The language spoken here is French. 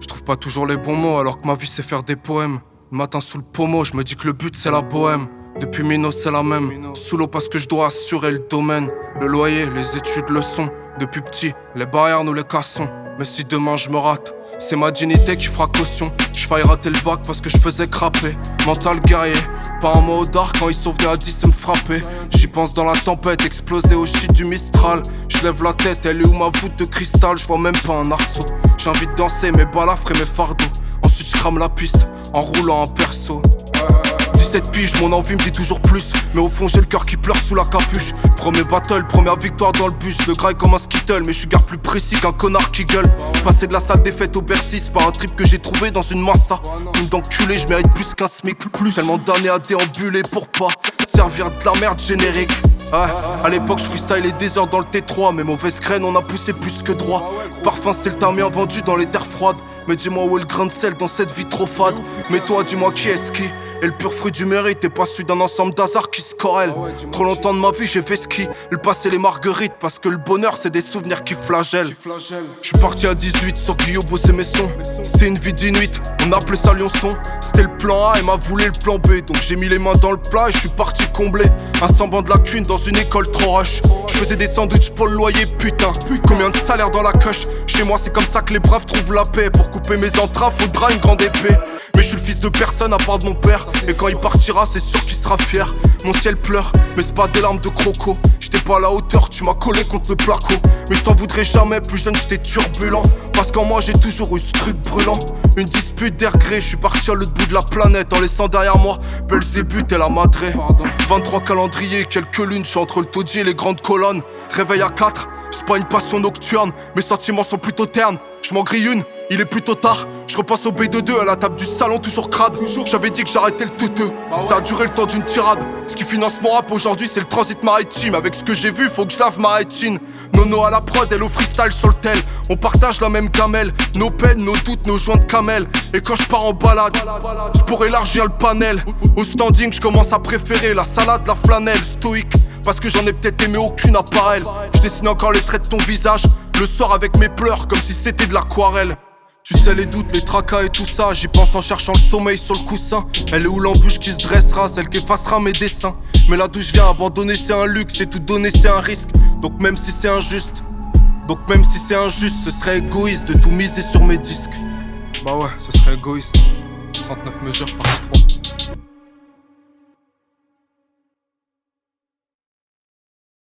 Je trouve pas toujours les bons mots alors que ma vie c'est faire des poèmes. Le matin sous le pommeau, je me dis que le but c'est la bohème. Depuis Mino c'est la même. Sous l'eau parce que je dois assurer le domaine. Le loyer, les études, le son. Depuis petit, les barrières nous les cassons. Mais si demain je me rate, c'est ma dignité qui fera caution. Je failli rater le bac parce que je faisais crapper. Mental guerrier, pas un mot d'art quand ils sont venus à 10 et me frapper. J'y pense dans la tempête, exploser au shit du Mistral. Je lève la tête, elle est où ma voûte de cristal? Je vois même pas un arceau. J'ai envie de danser mes balafres et mes fardeaux. Ensuite je crame la piste en roulant en perso. 17 piges, mon envie me dit toujours plus. Mais au fond j'ai le cœur qui pleure sous la capuche. Premier battle, première victoire dans le bus. Le graille comme un skittle, mais je suis garde plus précis qu'un connard qui gueule. Passer de la salle des fêtes au Bercy, c'est pas un trip que j'ai trouvé dans une massa. Une d'enculé, je mérite plus qu'un SMIC. Tellement d'années à déambuler pour pas servir de la merde générique. Ouais, à l'époque je freestylais des heures dans le T3. Mais mauvaise graine, on a poussé plus que droit. Parfum c'était le tarmien vendu dans les terres froides. Mais dis-moi où est le grain de sel dans cette vie trop fade. Mais toi dis-moi qui est-ce qui est le pur fruit du mérite et pas celui d'un ensemble d'hasard qui se corrèle. Trop longtemps de ma vie j'ai fait ski, le passé les marguerites. Parce que le bonheur c'est des souvenirs qui flagellent. J'suis parti à 18 sur Guillaume bosser mes sons. C'était une vie d'inuit, on appelait ça Lionçon. C'était le plan A et m'a voulu le plan B. Donc j'ai mis les mains dans le plat et j'suis parti combler un semblant de lacune dans une école trop rush. J'faisais des sandwichs pour le loyer, putain. Combien de salaire dans la coche? Chez moi c'est comme ça que les braves trouvent la paix. Pour couper mes entraves faudra une grande épée. Mais je suis le fils de personne à part de mon père. Et quand il partira c'est sûr qu'il sera fier. Mon ciel pleure, mais c'est pas des larmes de croco. J'étais pas à la hauteur, tu m'as collé contre le placo. Mais je t'en voudrais jamais, plus jeune j'étais turbulent. Parce qu'en moi j'ai toujours eu ce truc brûlant. Une dispute d'air gré, je suis parti à l'autre bout de la planète. En laissant derrière moi Belzébuth et la madré. 23 calendriers, quelques lunes, je suis entre le taudis et les grandes colonnes. Réveil à 4, c'est pas une passion nocturne. Mes sentiments sont plutôt ternes, je m'en grille une. Il est plutôt tard, je repasse au B22 à la table du salon toujours crade. J'avais dit que j'arrêtais le teuteux, ça a duré le temps d'une tirade. Ce qui finance mon rap aujourd'hui c'est le transit maritime. Avec ce que j'ai vu faut que je lave ma rétine. Nono à la prod, elle au freestyle sur le tel. On partage la même gamelle, nos peines, nos doutes, nos joints de camel. Et quand je pars en balade, je pourrais élargir le panel. Au standing je commence à préférer la salade, la flanelle, stoïque. Parce que j'en ai peut-être aimé aucune appareil. Je dessine encore les traits de ton visage le soir avec mes pleurs comme si c'était de l'aquarelle. Tu sais les doutes, les tracas et tout ça. J'y pense en cherchant le sommeil sur le coussin. Elle est où l'embûche qui se dressera, celle qui effacera mes dessins. Mais là d'où je viens, abandonner c'est un luxe. Et tout donner c'est un risque. Donc même si c'est injuste, ce serait égoïste de tout miser sur mes disques. Bah ouais, ce serait égoïste. 69 mesures partie 3.